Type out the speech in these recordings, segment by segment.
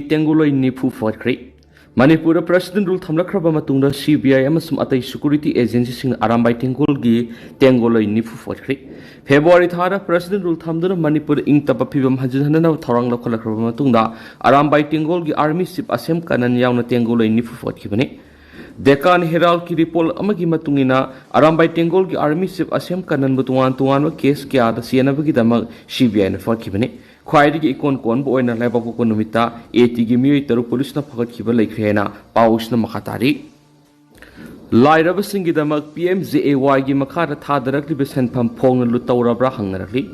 Tenguloi Nipu Forkri. Manipur President Rule Tamlakraba Matunda CBI Amasum Atai Security Agency Sing Arambai Tengulgi Tenguloi Nipu Forkri. February Thara President Rule Tamdana Manipur Ing Tapapibam Hajana Torang Lokalakraba Matunda Arambai Tengulgi Army Sip Asem Kanan Yauna Tenguloi Nipu Forkibane. Deccan Herald ki report amagi matungina Arambai Tengol ki army sip asem kanan butuan tuan case kya da siena bagi damag CBI na fakibane khwaidi ki ikon kon bo oina leba ko numita AT gi mi taru police na phagat kiba laikhrena paus na makhatari lairaba singi damag PMJAY gi makhara thadarak li besen pham phong lu tawrabra hangnarakli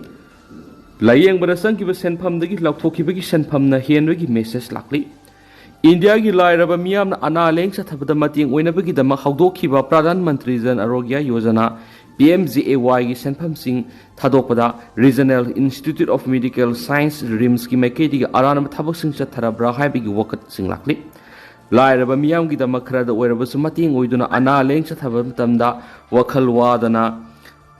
layeng barasang ki besen pham dagi lakthoki bagi sen pham na henwe gi message lakli India ki lairaba miyam na analeng sa thabada mating oina bagi dama hawdokhiba Pradhan Mantri Jan Arogya Yojana PMJAY gi senpham sing thadokpada Regional Institute of Medical Science RIMS ki maikedi gi aranam thabak sing sa tharabra hai bagi wakat sing lakli lairaba miyam gi dama khara da oiraba su mating oiduna analeng sa thabam tamda wakhal wadana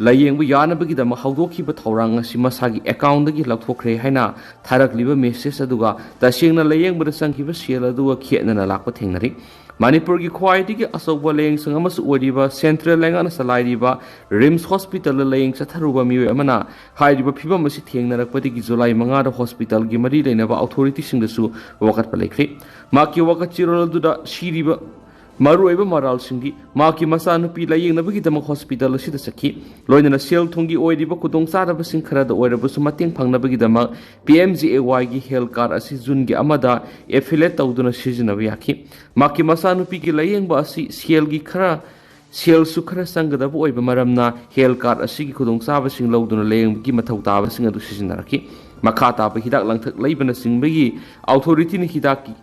layeng bu yana bagi dama hawdokhiba thorang asi masagi account dagi lakthokre haina tharakliba message aduga tasingna layeng bu sangkiba sel aduga khietna lakpa thengnari Manipur ki khwaidi ki asokba layeng sangama su oriba Central Langana salairiba RIMS Hospital layeng satharuba miwe amana hairiba phibam asi thengna rakpati ki July 5 da hospital gi mari leinaba authority singdasu wakat palekri maki wakat chirol duda shiriba Maruiba Maral Singi, Maki Masano Pila Yin Nabigam Hospital Saki, Loina Sel Tungi Oidiba Kudong Sada Sinkara, the Oirabus Mating Pangnabigidama, PMJAY Health Card Asizungi Amada, Affiliate Auduna Season of Yaki, Maki Masano Piki Laying Basi, Sielgi Kara, Siel Sukara Sanga the Boy Maramna, Health Card Asigi Kudong Savasing Louduna Laying Gimatauta Sing of Seasonaraki, Makata Hidak Lang Laban Sing Bigi, Authority Hidaki.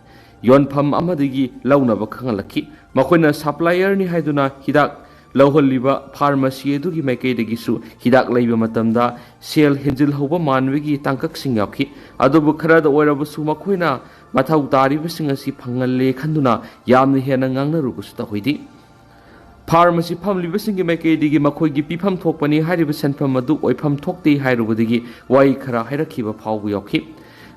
Yon Pam Amadigi, Launa Bakangalaki, Makona supplier ni Haiduna, Hidak, Lauholiba, Pharmacy, Dugi Makedegisu, Hidak Labor Matamda, Sel Henzil Hoba Manwigi, Tankak Singaki, Adobukara, the Oirabusu Makwina, Matau Dari Singasi Pangale Kanduna, Yamni Henanga Rubusta Hidi. Pharmacy Pam Livising Makedigi Makogi Pipam Tokpani, Haribasan from Madu, Oipam Tokti, Hairubudigi, Waikara, Hirakiba Pauyoki.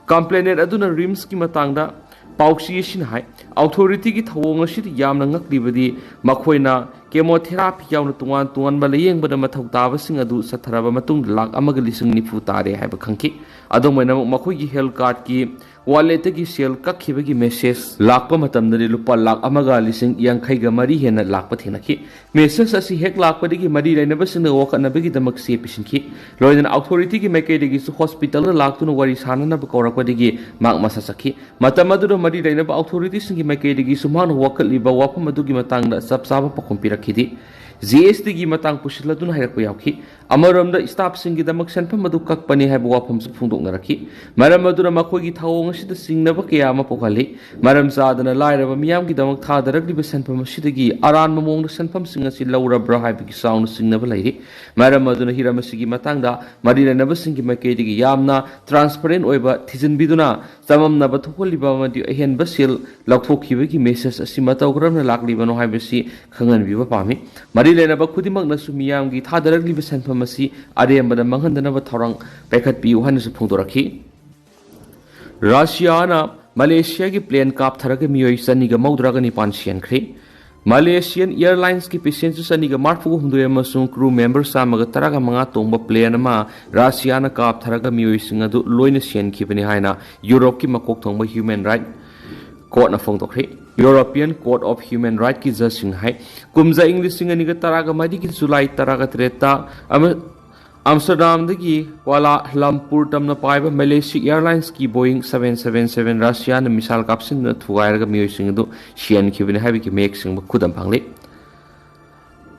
Complained Aduna Rimski Matanga. Pauxi Shinhai, authority ki thawong shit yam na ngakli makoina chemotherapy yaw na tuan malayeng bada mathau taba sing adu satharaba matung lak amaga lising nifu tare haiba khangki adomena makoi gi health card ki wallet ki sel kakhiba gi message lakpa matam dali lupa lak amaga lising yang khaiga mari hena lakpa thinaki message asi hek lakpa digi mari raina basing waka na bagi damak se pisinki loina authority ki makai digi su hospital lak tu no wari sana na bakora ko digi mak masa sakhi matam adu mari raina ba authority sing ki makai digi su man wakal liba wapa madu gi matang da sab saba pakompira khidi GST gi matang pusiladun hairak yauki amaramda staff singi damak senpam madu kakpani haiba wafam su phungdok naraki maram madura makoi gi thawong asida singnaba kaya ma pokali maram zadana lairaba miyam gi damak thadarak liba senpam asidagi aran mamong da senpam singa si laurabra haiba gi sound singnaba lairi maram maduna hiram asigi matangda marina naba singi makai digi yamna transparent oiba thijin biduna samam naba thokoliba madi ahen basil lakthokiba gi message asi matawgram na lakliba no haiba si khangan biba pami Marilena Bakudimak Nasumiyam gi Thadarak Libasan Pamasi, Ariamba Mangandanava Torang, Pekat Pi Johannes Pundoraki. Russiana, Malaysia gi plane cap Tarakamiyo Saniga Maudragani Pansian Kri. Malaysian Airlines ki passenger Saniga Marfu Hunduamasung crew member Samaga Taraga Manga Tomba plane ma Russiana cap Tarakamiyo Singadu Loinasian Kipani Haina, Europe ki Makok Tomba Human Right. Court na phong tokhe European Court of Human Rights ki judge sing hai kumza English sing ani ga taraga madi ki July taraga treta Amsterdam dagi wala Lumpur tamna paiba Malaysia Airlines ki Boeing 777 Russia na misal kapsin na thuair ga mioi sing do sian ki bin habi ki mek sing khudam phangle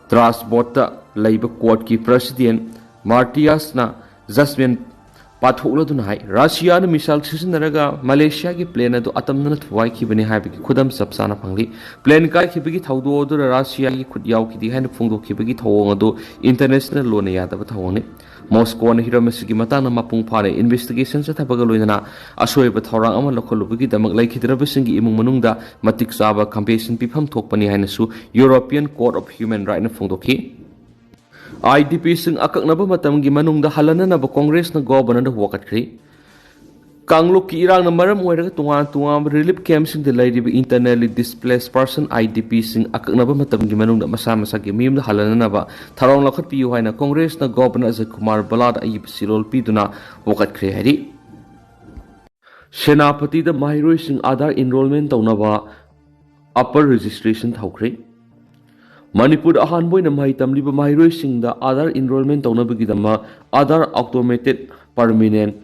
transport ta leiba court ki president Martias na judgment Pathokladun hai Russia na misal sisinaraga Malaysia ki plane adu atamna thuai ki bani hai bi khudam sapsana phangli plane kai ki bi thawdo odu Russia ki khud yaw ki di hain phungdo ki bi thawong adu international law na yada ba thawong ne Moscow na hiramas ki mata na mapung phare investigation sa thabaga loina asoi ba thawrang ama lokholu bi damak lai khidra bisingi imung manungda matik saba compassion pifam thokpani haina su European Court of Human Rights na phungdo ki IDP sing akaknaba matamgi manungda halana na ba Congress na governor na wakat kri Kangluk ki irang na maram oiraga tunga relief camp sing de lairiba internally displaced person IDP sing akaknaba matamgi manungda masa gi miyumda halananaba tharong lakhat piyu haina Congress na Governor Ajay Kumar Balad ayib silol piduna wakat kre hari Senapati da mahiroi sing Aadhaar enrollment taunaba upper registration thawkre Manipur ahanboi na mahi tamliba mahiroi sing da Aadhaar enrollment taunabagidama Aadhaar automated permanent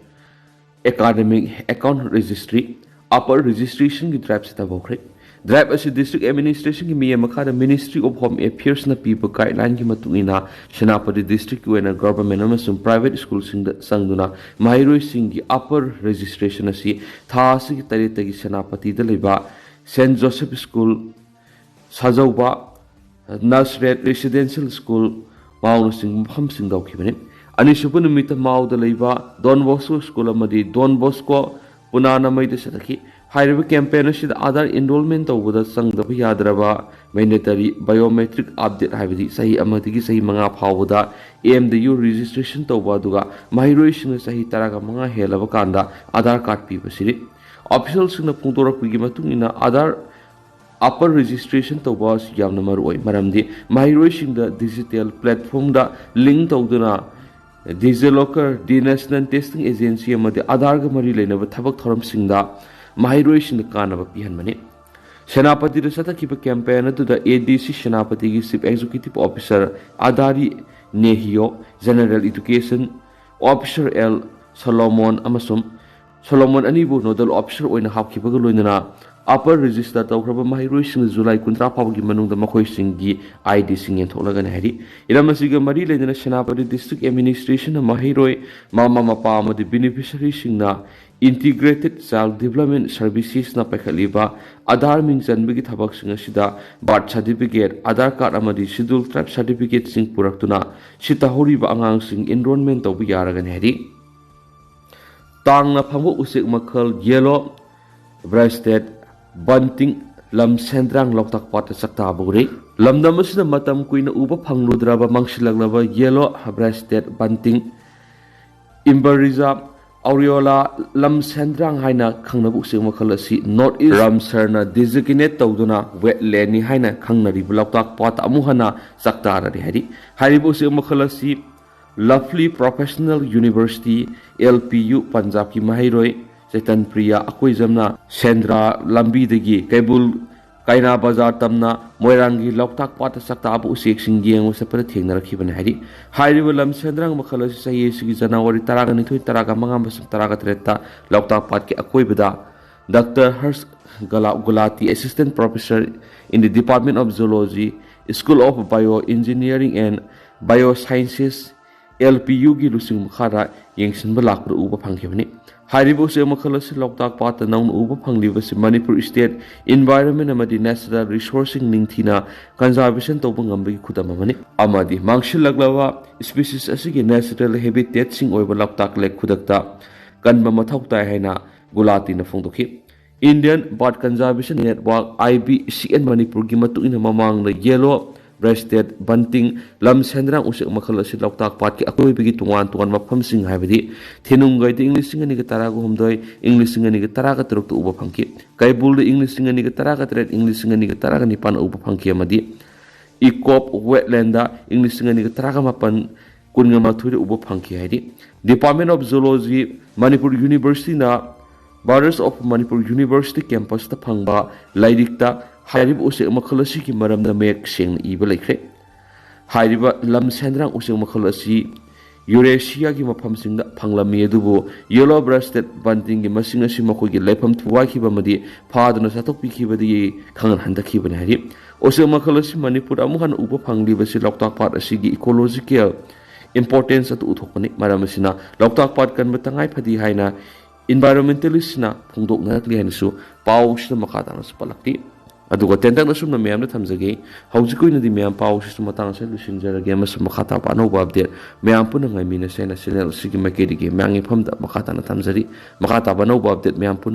academic account registry upper registration ki drive se tabokre drive as district administration ki miya makha Ministry of Home Affairs na pipa guideline ki matungina Senapati district ki na government amasung private school sing sangduna mahiroi sing ki upper registration asi tha si ki tarita ki Senapati da leba St Joseph School Sajauba Nasret Residential School maung sing pham sing daw ki bane ani supu numita mau da leiba Don Bosco School amadi Don Bosco punana mai da sadaki hairiba campaign asida Aadhaar enrollment tawbada sangdaba yadraba mandatory biometric update haibidi sahi amadi gi sahi manga phawda AMDU registration tawba duga mahiroi sing sahi taraga manga helaba kanda Aadhaar card pi basiri official sing na pungtora pigi matungina Aadhaar upper registration tawba yamna maroi maramdi mahiroi sing da digital platform da link tawduna DigiLocker National Testing Agency amadi Aadhaar ga mari leinaba thabak thoram singda mahiroi sing kanaba pihanmani Senapati da satakhiba campaign atuda ADC Senapati gi Chief Executive Officer Adari Nehio General Education Officer L Solomon amasum Solomon anibu nodal officer oina hapkhibaga loinana upper register tawkraba mahiroi sing July 13 phawgi manungda makhoi singgi ID sing entholagani hari iramasiga mari leina Senapati district administration mahiroi mama mapa amadi beneficiary singna integrated child development services na pakhaliba Aadhaar ming chanbagi thabak sing asida birth certificate Aadhaar card amadi scheduled tribe certificate sing puraktuna sita horiba angang sing enrollment tawbi yaragani hari tangna phambu usik makhal yellow breasted Banting lam sendrang loktak pat sakta bugre lamdam asina matam kuina uba phangludraba mangsilaglaba yellow breasted banting imbariza aureola lam sendrang haina khangnabu sing makhal asi north east ramsarna designate tawduna wetland ni haina khangnari loktak pat amuhana sakta ra hari haribu sing makhal asi Lovely Professional University LPU Punjab ki mahiroi Chetan Priya akoi jamna Sendra lambi degi Kabul Kaina Bazar tamna Moirangi loktak pat sakta abu usik sing yeng usapara thengna rakhibani hari hairiba lam sendrang makhala sahi sigi January taraga nithoi taraga mangam basam taraga treta loktak pat ki akoi bida Dr. Harsh Gulati Assistant Professor in the Department of Zoology School of Bioengineering and Biosciences LPU gi lusing khara yengsin balak pro uba phangkhibani haribo se makhalasi loktak pat naun uba phanglibasi Manipur State Environment amadi Natural Resourcing ningthina conservation tawba ngambagi khudamamani amadi mangshilaglawa species asigi natural habitat sing oiba loktak lek khudakta kanba mathau tai haina Gulati na phongdokhi Indian Bird Conservation Network IBCN Manipur gi matuina mamang na yellow breasted banting lam sendrang usik makhal asi loktak pat ki akoi bigi tungan mafam sing haibadi thinungai de English sing ani ga taraga humdoi English sing ani ga taraga turuk tu uba phangki kaibul de English sing ani ga taraga tret English sing ani ga taraga nipan uba phangki amadi ikop wetland da English sing ani ga taraga mapan kunga mathuri uba phangki haidi Department of Zoology Manipur University na Borders of Manipur University campus ta phangba lairikta hairib usik makhalasi ki maramda mek seng iba lekre hairiba lam sendrang usik makhalasi Eurasia ki mafam singda phanglami adubu yellow breasted banting gi masing asi makoi gi lepham thuwa ki bamadi phadna satok pi ki badi khangan handaki bani hari usik makhalasi Manipur amuhan uba phangli basi loktak pat asi gi ecological importance atu uthokani maramasina loktak pat kan batangai phadi haina environmentalist na phungdok na kli hanisu pau sna makata na spalakti aduga tentang na sumna miyam na thamjage haujikoi na di miyam pau sna matang sa lusinjarage mas makata pa no babde miyam pun ngai mina sena channel sigi makedi ge mangi phamda makata na thamjari makata ba no babde miyam pun